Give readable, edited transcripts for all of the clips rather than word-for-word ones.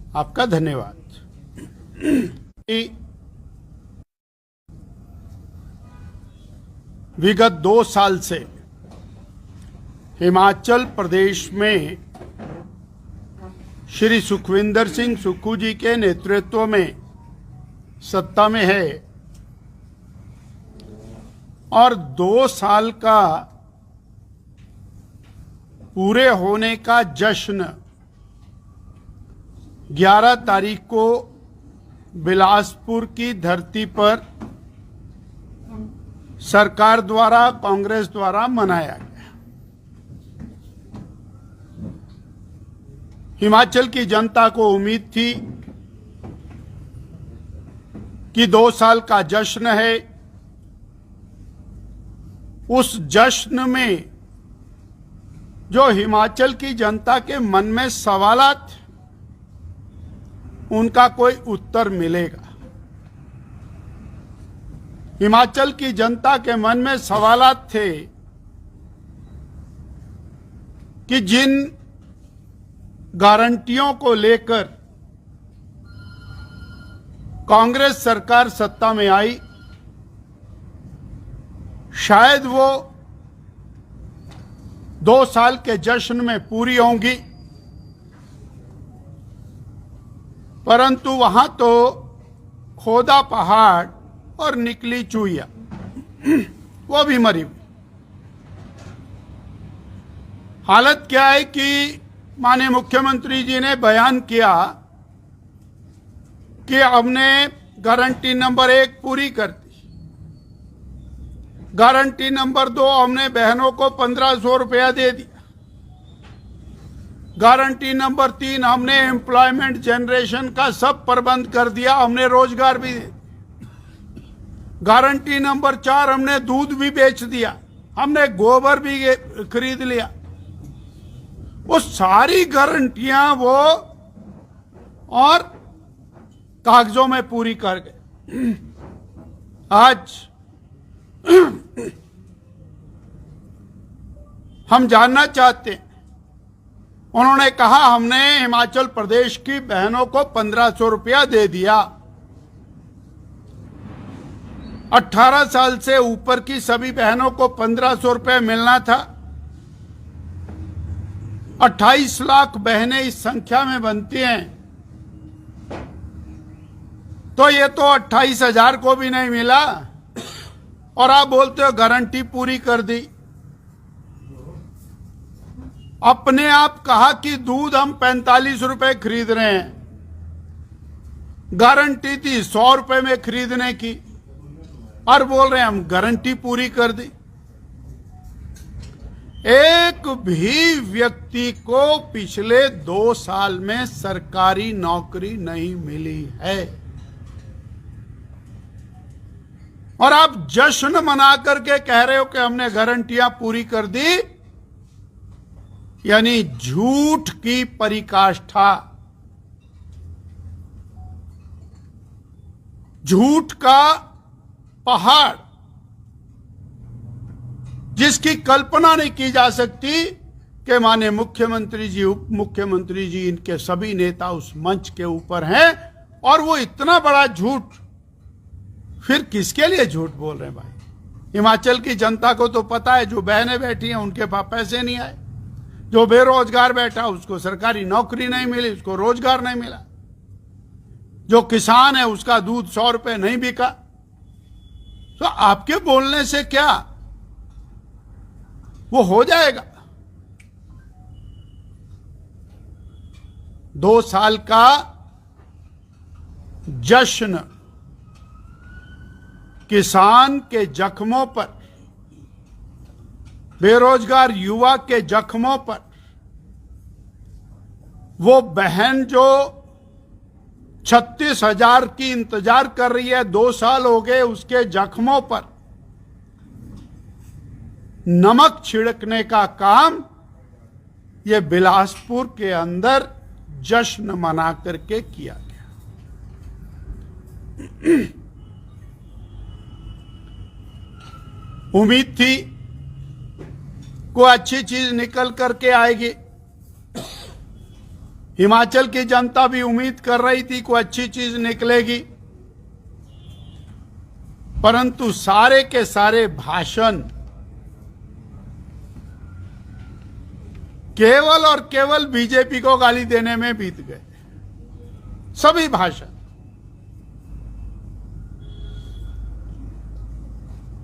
आपका धन्यवाद। विगत 2 साल से हिमाचल प्रदेश में श्री सुखविंदर सिंह सुक्खू जी के नेतृत्व में सत्ता में है और 2 साल का पूरे होने का जश्न 11 तारीख को बिलासपुर की धरती पर सरकार द्वारा, कांग्रेस द्वारा मनाया गया। हिमाचल की जनता को उम्मीद थी कि 2 साल का जश्न है, उस जश्न में जो हिमाचल की जनता के मन में सवालात, उनका कोई उत्तर मिलेगा। हिमाचल की जनता के मन में सवालात थे कि जिन गारंटियों को लेकर कांग्रेस सरकार सत्ता में आई, शायद वो 2 साल के जश्न में पूरी होंगी, परंतु वहां तो खोदा पहाड़ और निकली चूहिया, वो भी मरी हुई। हालत क्या है कि माननीय मुख्यमंत्री जी ने बयान किया कि हमने गारंटी नंबर 1 पूरी कर दी, गारंटी नंबर 2 हमने बहनों को 1500 रुपया दे दिया, गारंटी नंबर 3 हमने एम्प्लॉयमेंट जनरेशन का सब प्रबंध कर दिया, हमने रोजगार भी, गारंटी नंबर 4 हमने दूध भी बेच दिया, हमने गोबर भी खरीद लिया। वो सारी गारंटियां वो और कागजों में पूरी कर गए। आज हम जानना चाहते हैं, उन्होंने कहा हमने हिमाचल प्रदेश की बहनों को 1500 रुपया दे दिया। 18 साल से ऊपर की सभी बहनों को 1500 रुपये मिलना था। 28 लाख बहनें इस संख्या में बनती हैं, तो ये तो 28,000 को भी नहीं मिला और आप बोलते हो गारंटी पूरी कर दी। अपने आप कहा कि दूध हम 45 रुपए खरीद रहे हैं, गारंटी थी 100 रुपए में खरीदने की, और बोल रहे हैं हम गारंटी पूरी कर दी। एक भी व्यक्ति को पिछले 2 साल में सरकारी नौकरी नहीं मिली है और आप जश्न मना करके कह रहे हो कि हमने गारंटियां पूरी कर दी, यानी झूठ की पराकाष्ठा, झूठ का पहाड़ जिसकी कल्पना नहीं की जा सकती कि माननीय मुख्यमंत्री जी, उप मुख्यमंत्री जी, इनके सभी नेता उस मंच के ऊपर हैं और वो इतना बड़ा झूठ, फिर किसके लिए झूठ बोल रहे हैं भाई? हिमाचल की जनता को तो पता है, जो बहनें बैठी हैं उनके पास पैसे नहीं आए, जो बेरोजगार बैठा उसको सरकारी नौकरी नहीं मिली, उसको रोजगार नहीं मिला, जो किसान है उसका दूध 100 रुपए नहीं बिका। तो आपके बोलने से क्या वो हो जाएगा? 2 साल का जश्न किसान के जख्मों पर, बेरोजगार युवा के जख्मों पर, वो बहन जो 36,000 की इंतजार कर रही है, 2 साल हो गए, उसके जख्मों पर नमक छिड़कने का काम ये बिलासपुर के अंदर जश्न मना करके किया गया। उम्मीद थी कोई अच्छी चीज निकल करके आएगी। हिमाचल की जनता भी उम्मीद कर रही थी कोई अच्छी चीज निकलेगी, परंतु सारे के सारे भाषण केवल और केवल बीजेपी को गाली देने में बीत गए। सभी भाषण,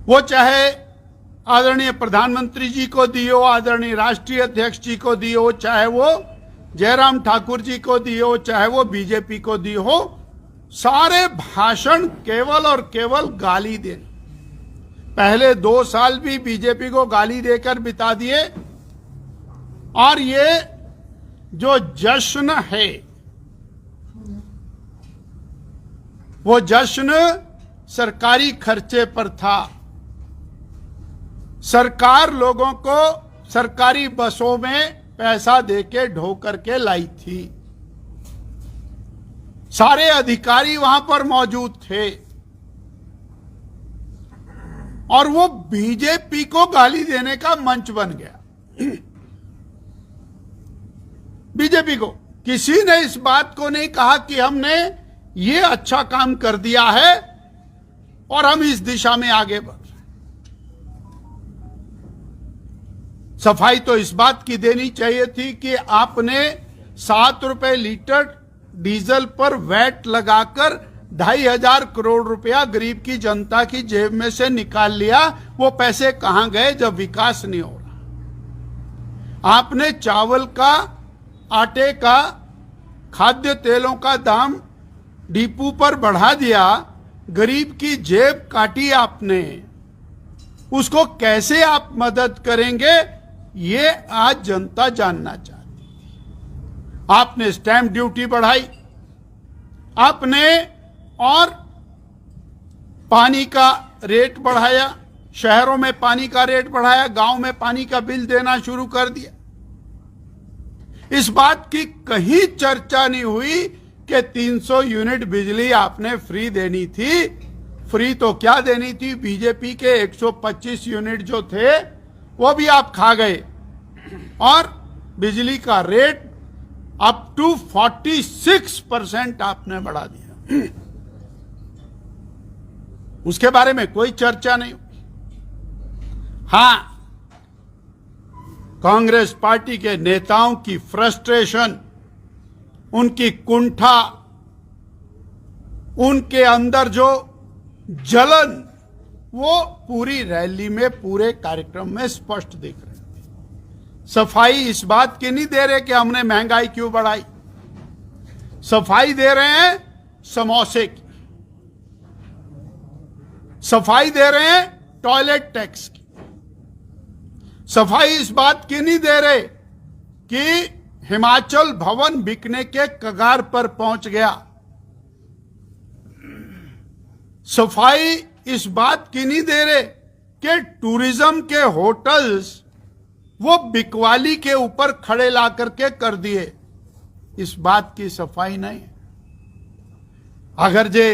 वो चाहे आदरणीय प्रधानमंत्री जी को दियो, आदरणीय राष्ट्रीय अध्यक्ष जी को दियो, चाहे वो जयराम ठाकुर जी को दियो, चाहे वो बीजेपी को दियो हो, सारे भाषण केवल और केवल गाली देने। पहले 2 साल भी बीजेपी को गाली देकर बिता दिए, और ये जो जश्न है, वो जश्न सरकारी खर्चे पर था। सरकार लोगों को सरकारी बसों में पैसा देके ढो करके लाई थी। सारे अधिकारी वहां पर मौजूद थे, और वो बीजेपी को गाली देने का मंच बन गया। बीजेपी को किसी ने इस बात को नहीं कहा कि हमने ये अच्छा काम कर दिया है और हम इस दिशा में आगे बढ़ रहे। सफाई तो इस बात की देनी चाहिए थी कि आपने 7 रुपए लीटर डीजल पर वैट लगाकर 2,500 करोड़ रुपया गरीब की जनता की जेब में से निकाल लिया। वो पैसे कहां गए जब विकास नहीं हो रहा? आपने चावल का, आटे का, खाद्य तेलों का दाम डिपू पर बढ़ा दिया, गरीब की जेब काटी आपने। उसको कैसे आप मदद करेंगे, ये आज जनता जानना चाहती है। आपने स्टैंप ड्यूटी बढ़ाई, आपने और पानी का रेट बढ़ाया, शहरों में पानी का रेट बढ़ाया, गांव में पानी का बिल देना शुरू कर दिया। इस बात की कहीं चर्चा नहीं हुई कि 300 यूनिट बिजली आपने फ्री देनी थी। फ्री तो क्या देनी थी, बीजेपी के 125 यूनिट जो थे वो भी आप खा गए, और बिजली का रेट अप टू 46% आपने बढ़ा दिया। उसके बारे में कोई चर्चा नहीं। हां, कांग्रेस पार्टी के नेताओं की फ्रस्ट्रेशन, उनकी कुंठा, उनके अंदर जो जलन, वो पूरी रैली में, पूरे कार्यक्रम में स्पष्ट दिख रहे थे। सफाई इस बात की नहीं दे रहे कि हमने महंगाई क्यों बढ़ाई, सफाई दे रहे हैं समोसे की, सफाई दे रहे हैं टॉयलेट टैक्स की, सफाई इस बात की नहीं दे रहे कि हिमाचल भवन बिकने के कगार पर पहुंच गया, सफाई इस बात की नहीं दे रहे कि टूरिज्म के होटल्स वो बिकवाली के ऊपर खड़े ला करके कर दिए। इस बात की सफाई नहीं। अगर जे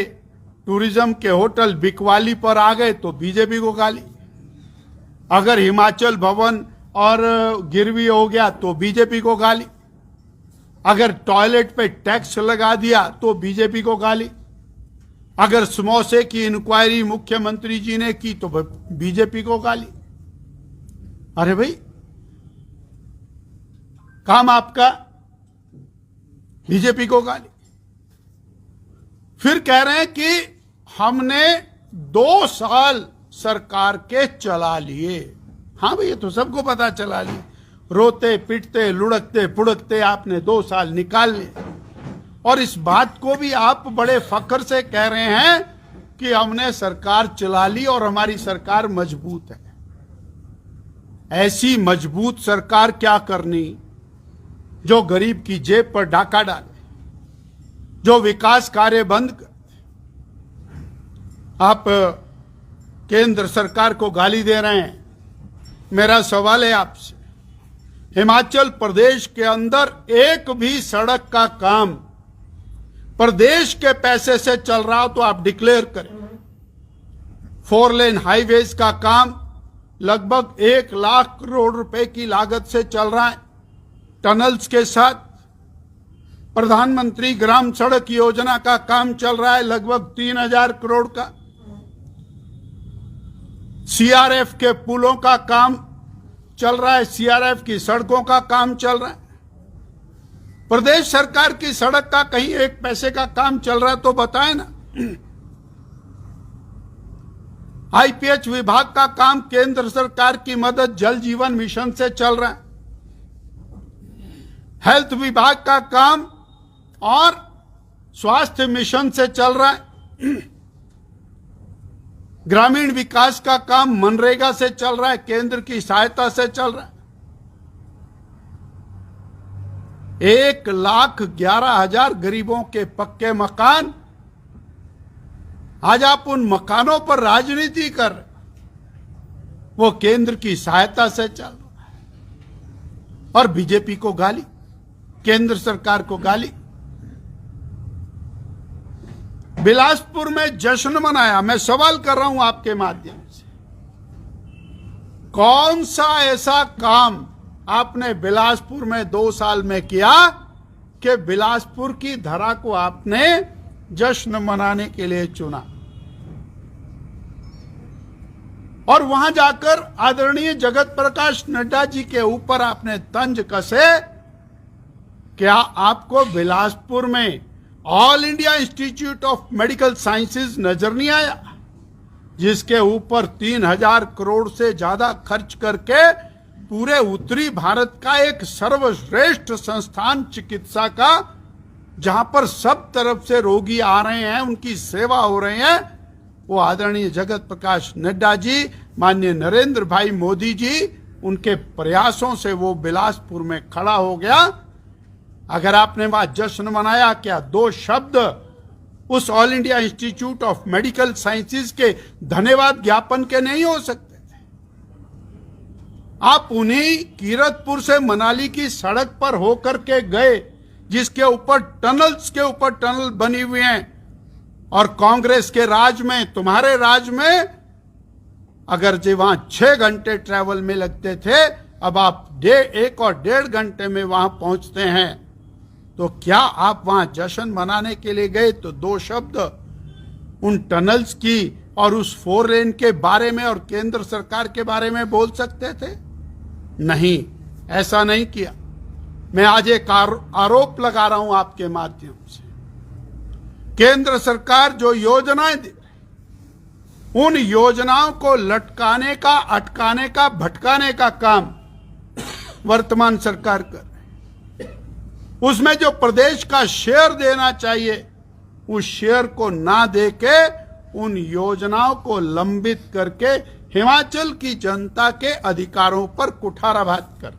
टूरिज्म के होटल बिकवाली पर आ गए तो बीजेपी को गाली, अगर हिमाचल भवन और गिरवी हो गया तो बीजेपी को गाली, अगर टॉयलेट पे टैक्स लगा दिया तो बीजेपी को गाली, अगर समोसे की इंक्वायरी मुख्यमंत्री जी ने की तो बीजेपी को गाली। अरे भाई, काम आपका, बीजेपी को गाली। फिर कह रहे हैं कि हमने 2 साल सरकार के चला लिए। हाँ भाई, ये तो सबको पता चला लिए। रोते पिटते लुढ़कते पुढ़कते आपने 2 साल निकाल लिए, और इस बात को भी आप बड़े फख्र से कह रहे हैं कि हमने सरकार चला ली और हमारी सरकार मजबूत है। ऐसी मजबूत सरकार क्या करनी जो गरीब की जेब पर डाका डाले, जो विकास कार्य बंद कर। आप केंद्र सरकार को गाली दे रहे हैं। मेरा सवाल है आपसे, हिमाचल प्रदेश के अंदर एक भी सड़क का काम प्रदेश के पैसे से चल रहा हो तो आप डिक्लेयर करें। 4 लेन हाईवेज का काम लगभग 1 लाख करोड़ रुपए की लागत से चल रहा है, टनल्स के साथ। प्रधानमंत्री ग्राम सड़क योजना का काम चल रहा है लगभग 3,000 करोड़ का। सीआरएफ के पुलों का काम चल रहा है, सीआरएफ की सड़कों का काम चल रहा है। प्रदेश सरकार की सड़क का कहीं 1 पैसे का काम चल रहा है तो बताएं ना। आईपीएच विभाग का काम केंद्र सरकार की मदद जल जीवन मिशन से चल रहा है। हेल्थ विभाग का काम और स्वास्थ्य मिशन से चल रहा है। ग्रामीण विकास का काम मनरेगा से चल रहा है, केंद्र की सहायता से चल रहा है। 1,11,000 गरीबों के पक्के मकान, आज आप उन मकानों पर राजनीति कर रहे, वो केंद्र की सहायता से चल रहा है। और बीजेपी को गाली, केंद्र सरकार को गाली। बिलासपुर में जश्न मनाया। मैं सवाल कर रहा हूं आपके माध्यम से, कौन सा ऐसा काम आपने बिलासपुर में 2 साल में किया कि बिलासपुर की धरा को आपने जश्न मनाने के लिए चुना? और वहां जाकर आदरणीय जगत प्रकाश नड्डा जी के ऊपर आपने तंज कसे। क्या आपको बिलासपुर में all India institute of medical sciences नजर नहीं आया, जिसके ऊपर 3,000 करोड़ से ज्यादा खर्च करके पूरे उत्तरी भारत का एक सर्वश्रेष्ठ संस्थान चिकित्सा का, जहां पर सब तरफ से रोगी आ रहे हैं, उनकी सेवा हो रही है, वो आदरणीय जगत प्रकाश नड्डा जी, माननीय नरेंद्र भाई मोदी जी, उनके प्रयासों से वो बिलासपुर में खड़ा हो गया। अगर आपने वहां जश्न मनाया, क्या 2 शब्द उस all India institute of medical sciences के धन्यवाद ज्ञापन के नहीं हो सकते थे? आप उन्हीं कीरतपुर से मनाली की सड़क पर होकर के गए, जिसके ऊपर टनल्स के ऊपर टनल बनी हुई हैं। और कांग्रेस के राज में, तुम्हारे राज में, अगर जो वहां 6 घंटे ट्रैवल में लगते थे, अब आप 1 और 1.5 घंटे में वहां पहुंचते हैं। तो क्या आप वहां जश्न मनाने के लिए गए तो 2 शब्द उन टनल्स की और उस 4 लेन के बारे में और केंद्र सरकार के बारे में बोल सकते थे? नहीं, ऐसा नहीं किया। मैं आज एक आरोप लगा रहा हूं आपके माध्यम से। केंद्र सरकार जो योजनाएं दे, उन योजनाओं को लटकाने का, अटकाने का, भटकाने का काम वर्तमान सरकार कर रही है। उसमें जो प्रदेश का शेयर देना चाहिए, उस शेयर को ना देके उन योजनाओं को लंबित करके हिमाचल की जनता के अधिकारों पर कुठाराघात कर।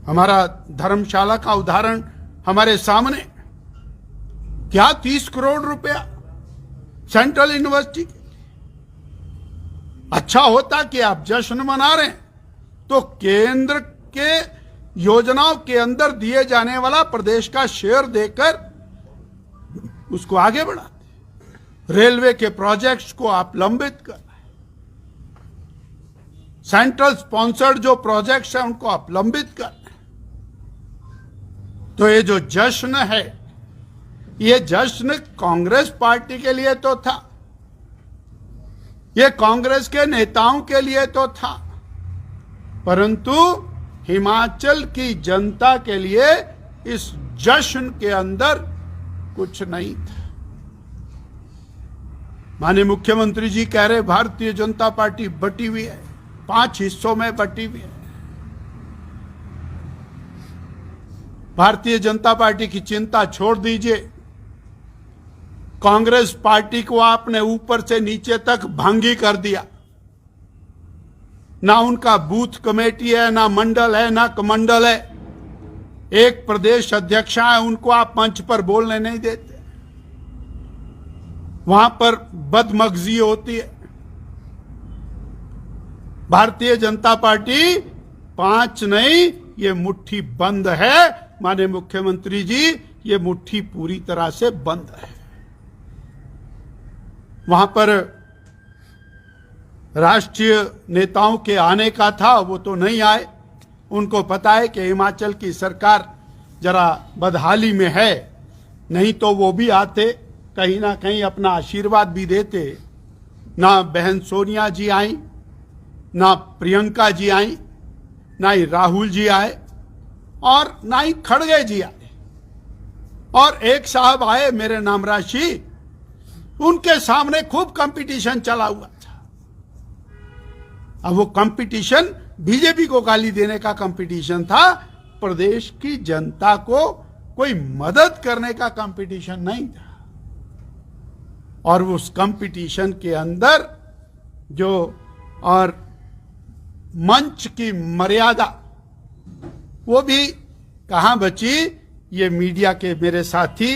हमारा धर्मशाला का उदाहरण हमारे सामने, क्या 30 करोड़ रुपया सेंट्रल यूनिवर्सिटी के। अच्छा होता कि आप जश्न मना रहे हैं तो केंद्र के योजनाओं के अंदर दिए जाने वाला प्रदेश का शेयर देकर उसको आगे बढ़ाते। रेलवे के प्रोजेक्ट्स को आप लंबित कर रहे हैं, सेंट्रल स्पॉन्सर्ड जो प्रोजेक्ट्स हैं उनको आप लंबित कर रहे हैं। तो ये जो जश्न है, ये जश्न कांग्रेस पार्टी के लिए तो था, ये कांग्रेस के नेताओं के लिए तो था, परंतु हिमाचल की जनता के लिए इस जश्न के अंदर कुछ नहीं था। माननीय मुख्यमंत्री जी कह रहे भारतीय जनता पार्टी बटी हुई है, 5 हिस्सों में बटी हुई है। भारतीय जनता पार्टी की चिंता छोड़ दीजिए। कांग्रेस पार्टी को आपने ऊपर से नीचे तक भांगी कर दिया। ना उनका बूथ कमेटी है, ना मंडल है, ना कमंडल है। एक प्रदेश अध्यक्ष है, उनको आप मंच पर बोलने नहीं देते। वहां पर बदमगजी होती है। भारतीय जनता पार्टी 5 नहीं, ये मुट्ठी बंद है। माननीय मुख्यमंत्री जी, ये मुट्ठी पूरी तरह से बंद है। वहां पर राष्ट्रीय नेताओं के आने का था, वो तो नहीं आए। उनको पता है कि हिमाचल की सरकार जरा बदहाली में है, नहीं तो वो भी आते, कहीं ना कहीं अपना आशीर्वाद भी देते। ना बहन सोनिया जी आई, ना प्रियंका जी आई, ना ही राहुल जी आए, और ना ही खड़गे जी आए। और एक साहब आए मेरे नाम राशि, उनके सामने खूब कंपटीशन चला हुआ था। अब वो कंपटीशन बीजेपी को गाली देने का कंपटीशन था, प्रदेश की जनता को कोई मदद करने का कंपटीशन नहीं था। और उस कंपटीशन के अंदर जो और मंच की मर्यादा वो भी कहां बची। ये मीडिया के मेरे साथी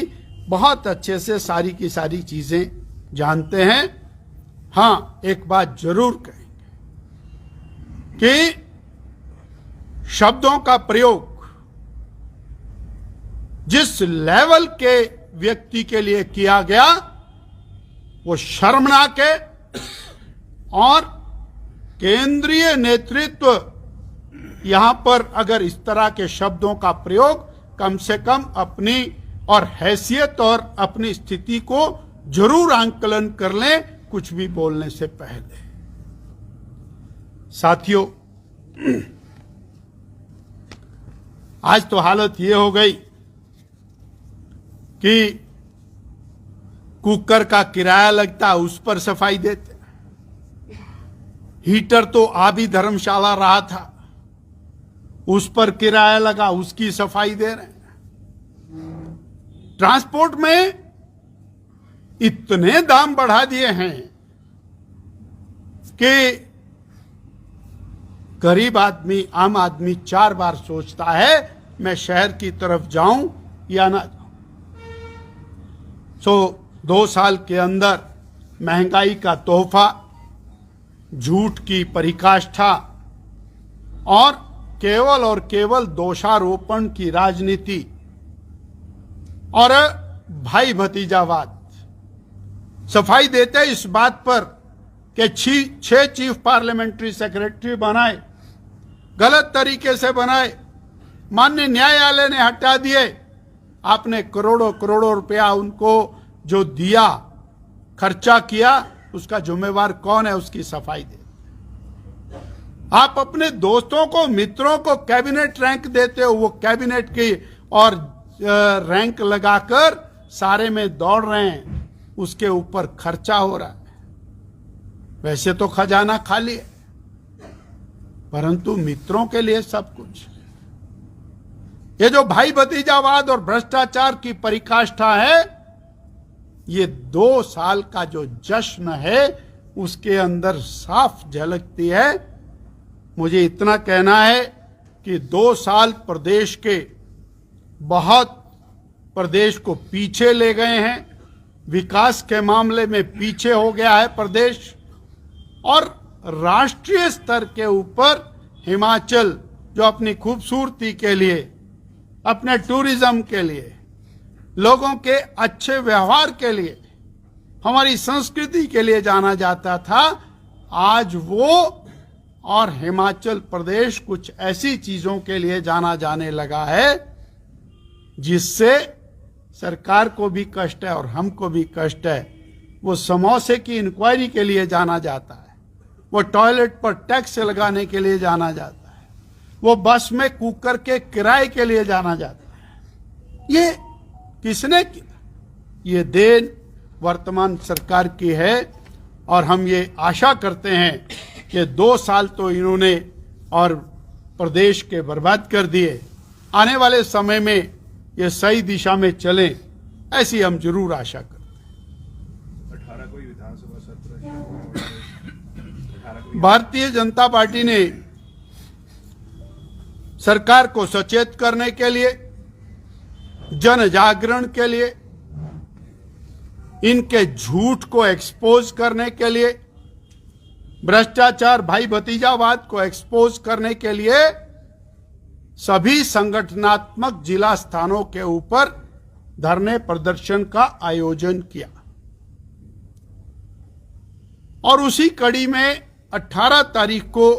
बहुत अच्छे से सारी की सारी चीजें जानते हैं। हां, एक बात जरूर कहेंगे कि शब्दों का प्रयोग जिस लेवल के व्यक्ति के लिए किया गया वो शर्मनाक है। और केंद्रीय नेतृत्व यहां पर अगर इस तरह के शब्दों का प्रयोग कम से कम अपनी और हैसियत और अपनी स्थिति को जरूर आंकलन कर लें कुछ भी बोलने से पहले। साथियों, आज तो हालत ये हो गई कि कुकर का किराया लगता उस पर सफाई देते। हीटर तो आबी धर्मशाला रहा था, उस पर किराया लगा, उसकी सफाई दे रहे हैं। ट्रांसपोर्ट में इतने दाम बढ़ा दिए हैं कि गरीब आदमी, आम आदमी 4 बार सोचता है मैं शहर की तरफ जाऊं या ना जाऊं। 2 साल के अंदर महंगाई का तोहफा, झूठ की परिकाष्ठा और केवल दोषारोपण की राजनीति और भाई भतीजावाद। सफाई देते इस बात पर कि 6 चीफ पार्लियामेंट्री सेक्रेटरी बनाए, गलत तरीके से बनाए, माननीय न्यायालय ने हटा दिए। आपने करोड़ों रुपया उनको जो दिया, खर्चा किया, उसका जिम्मेवार कौन है? उसकी सफाई दे। आप अपने दोस्तों को, मित्रों को कैबिनेट रैंक देते हो, वो कैबिनेट की और रैंक लगाकर सारे में दौड़ रहे हैं, उसके ऊपर खर्चा हो रहा है। वैसे तो खजाना खाली है, परंतु मित्रों के लिए सब कुछ। ये जो भाई भतीजावाद और भ्रष्टाचार की परिकाष्ठा है, ये 2 साल का जो जश्न है उसके अंदर साफ झलकती है। मुझे इतना कहना है कि 2 साल प्रदेश के बहुत प्रदेश को पीछे ले गए हैं, विकास के मामले में पीछे हो गया है प्रदेश। और राष्ट्रीय स्तर के ऊपर हिमाचल जो अपनी खूबसूरती के लिए, अपने टूरिज्म के लिए, लोगों के अच्छे व्यवहार के लिए, हमारी संस्कृति के लिए जाना जाता था, आज वो और हिमाचल प्रदेश कुछ ऐसी चीजों के लिए जाना जाने लगा है जिससे सरकार को भी कष्ट है और हमको भी कष्ट है। वो समोसे की इंक्वायरी के लिए जाना जाता है, वो टॉयलेट पर टैक्स लगाने के लिए जाना जाता है, वो बस में कुकर के किराए के लिए जाना जाता है। ये किसने किया? ये देन वर्तमान सरकार की है। और हम ये आशा करते हैं कि 2 साल तो इन्होंने और प्रदेश के बर्बाद कर दिए, आने वाले समय में ये सही दिशा में चलें, ऐसी हम जरूर आशा करते हैं। 18 को विधानसभा सत्र, भारतीय जनता पार्टी ने सरकार को सचेत करने के लिए, जन जागरण के लिए, इनके झूठ को एक्सपोज करने के लिए, भ्रष्टाचार, भाई भतीजावाद को एक्सपोज करने के लिए सभी संगठनात्मक जिला स्थानों के ऊपर धरने प्रदर्शन का आयोजन किया। और उसी कड़ी में 18 तारीख को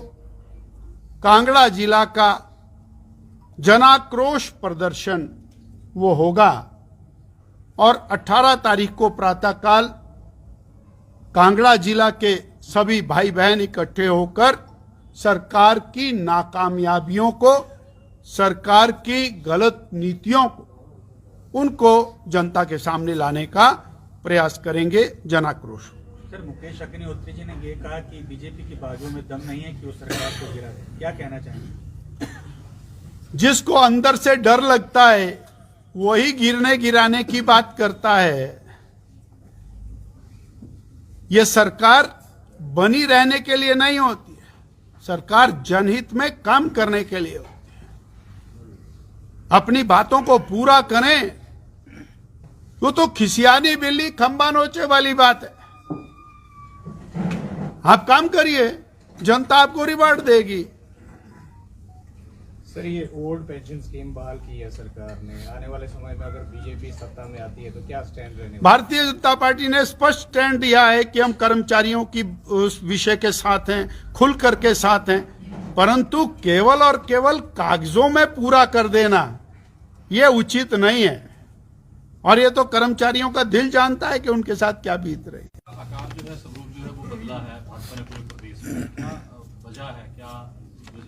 कांगड़ा जिला का जनाक्रोश प्रदर्शन वो होगा। और 18 तारीख को प्रातःकाल कांगड़ा जिला के सभी भाई बहन इकट्ठे होकर सरकार की नाकामयाबियों को, सरकार की गलत नीतियों को, उनको जनता के सामने लाने का प्रयास करेंगे, जनाक्रोश। सर, मुकेश अग्निहोत्री जी ने ये कहा कि बीजेपी की बाजू में दम नहीं है कि वो सरकार को गिरा दे, क्या कहना चाहेंगे? जिसको अंदर से डर लगता है वही गिरने गिराने की बात करता है। यह सरकार बनी रहने के लिए नहीं होती है, सरकार जनहित में काम करने के लिए होती है। अपनी बातों को पूरा करें। वो तो खिसियानी बिल्ली खंबा नोचे वाली बात है। आप काम करिए, जनता आपको रिवार्ड देगी। सर, ये ओल्ड पेंशन स्कीम बहाल की है सरकार ने। आने वाले समय में अगर बीजेपी सत्ता में आती है तो क्या स्टैंड रहने वाला? भारतीय जनता पार्टी ने स्पष्ट स्टैंड दिया है कि हम कर्मचारियों की उस विषय के साथ हैं, खुल करके साथ हैं, परंतु केवल और केवल कागजों में पूरा कर देना यह उचित नहीं है। और ये तो कर्मचारियों का दिल जानता है कि उनके साथ क्या बीत रही है। आकार जो है, स्वरूप जो है वो बदला है भाजपा ने पूरे प्रदेश में। क्या वजह है, क्या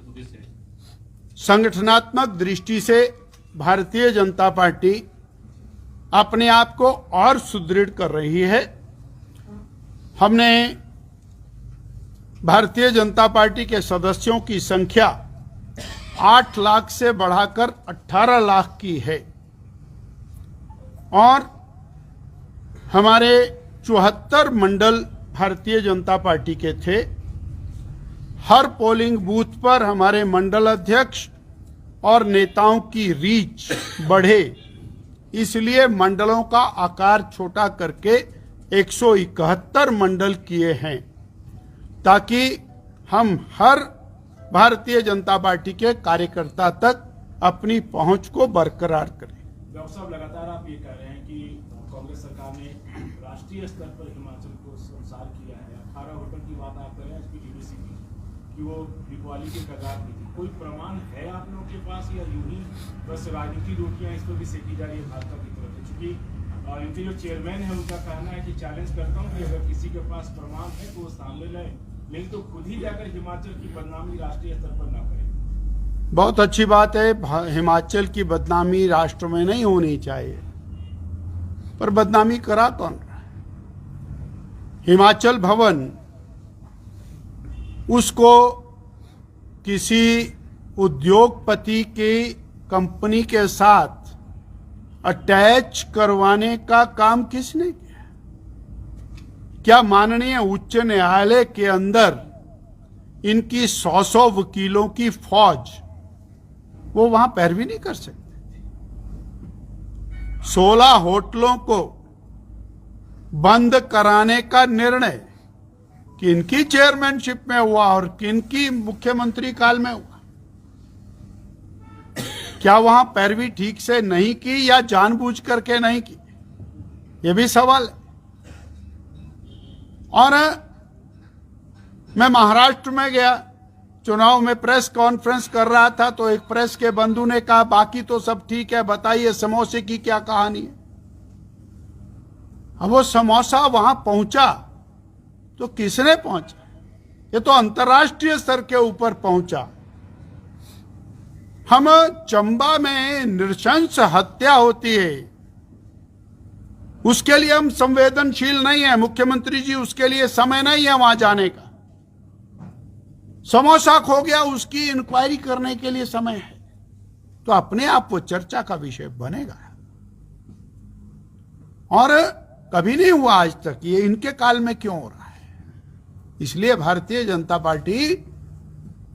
उद्देश्य है? संगठनात्मक दृष्टि से भारतीय जनता पार्टी अपने आप को और सुदृढ़ कर रही है। हमने भारतीय जनता पार्टी के सदस्यों की संख्या 8 लाख से बढ़ाकर 18 लाख की है और हमारे 74 मंडल भारतीय जनता पार्टी के थे। हर पोलिंग बूथ पर हमारे मंडल अध्यक्ष और नेताओं की रीच बढ़े, इसलिए मंडलों का आकार छोटा करके 171 मंडल किए हैं, ताकि हम हर भारतीय जनता पार्टी के कार्यकर्ता तक अपनी पहुंच को बरकरार करें। डॉक्टर साहब, लगातार आप ये कह रहे हैं कि कांग्रेस सरकार ने राष्ट्रीय स्तर पर हिमाचल को संसार किया है। 18 होटल की बात आप कर रहे हैं एसपीडीडीसी की, कि वो बिकवाली के कगार में थी। कोई प्रमाण है आप लोगों के पास, या यूं ही बस राजनीति रोटियां इस पर भी सेकी जा रही है भाजपा की तरफ से? चूंकि इनके जो चेयरमैन है उनका कहना है कि चैलेंज करता हूं कि अगर किसी के पास प्रमाण है तो वो सामने लाए, नहीं तो खुद ही जाकर हिमाचल की बदनामी राष्ट्रीय स्तर पर ना करें। बहुत अच्छी बात है। हिमाचल की बदनामी राष्ट्र में नहीं होनी चाहिए, पर बदनामी करा कौन रहा है? हिमाचल भवन उसको किसी उद्योगपति की कंपनी के साथ अटैच करवाने का काम किसने किया? क्या माननीय उच्च न्यायालय के अंदर इनकी 100 वकीलों की फौज वो वहां पैरवी नहीं कर सकते थे? 16 होटलों को बंद कराने का निर्णय किनकी चेयरमैनशिप में हुआ और किनकी मुख्यमंत्री काल में हुआ? क्या वहां पैरवी ठीक से नहीं की या जानबूझ करके नहीं की? यह भी सवाल है। और मैं महाराष्ट्र में गया, चुनाव में प्रेस कॉन्फ्रेंस कर रहा था, तो एक प्रेस के बंधु ने कहा बाकी तो सब ठीक है, बताइए समोसे की क्या कहानी है? अब वो समोसा वहां पहुंचा तो किसने पहुंचा? ये तो अंतर्राष्ट्रीय स्तर के ऊपर पहुंचा। हम चंबा में नृशंस हत्या होती है, उसके लिए हम संवेदनशील नहीं है। मुख्यमंत्री जी, उसके लिए समय नहीं है वहां जाने का। समोसा खो गया, उसकी इंक्वायरी करने के लिए समय है, तो अपने आप वो चर्चा का विषय बनेगा। और कभी नहीं हुआ आज तक, ये इनके काल में क्यों हो रहा है? इसलिए भारतीय जनता पार्टी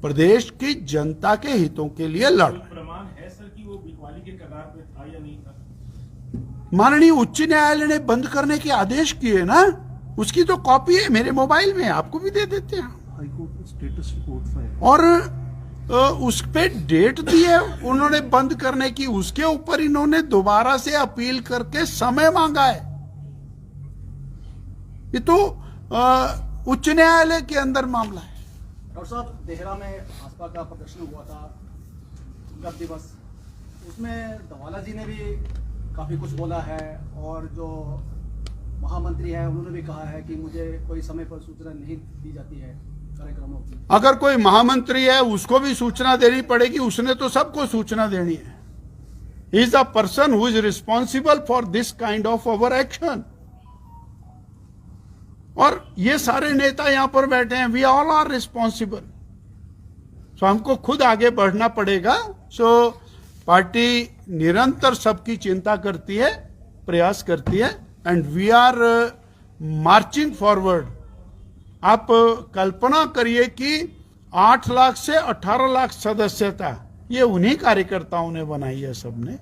प्रदेश की जनता के हितों के लिए लड़ रही है। प्रमाण है सर कि वो बिकवाली के कगार पे था या नहीं था? माननीय उच्च न्यायालय ने बंद करने के आदेश किए ना, उसकी तो कॉपी है मेरे मोबाइल में, आपको भी दे देते हैं। स्टेटस रिपोर्ट और उस पे डेट दी है उन्होंने बंद करने की, उसके ऊपर इन्होंने दोबारा से अपील करके समय मांगा है। ये तो उच्च न्यायालय के अंदर मामला है। डॉक्टर साहब, देहरा में भाजपा का प्रदर्शन हुआ था, गत दिवस, उसमें धवाला जी ने भी काफ़ी कुछ बोला है और जो महामंत्री है उन्होंने भी कहा है कि मुझे कोई समय पर सूचना नहीं दी जाती है कार्यक्रमों की। अगर कोई महामंत्री है उसको भी सूचना देनी पड़ेगी, उसने तो सबको सूचना देनी है। He is the person who is responsible for this kind of our action. और ये सारे नेता यहां पर बैठे हैं, वी ऑल आर रिस्पॉन्सिबल। सो हमको खुद आगे बढ़ना पड़ेगा। सो पार्टी निरंतर सबकी चिंता करती है, प्रयास करती है, and we are marching forward. आप कल्पना करिए कि 8 लाख से 18 लाख सदस्यता ये उन्हीं कार्यकर्ताओं ने बनाई है सबने।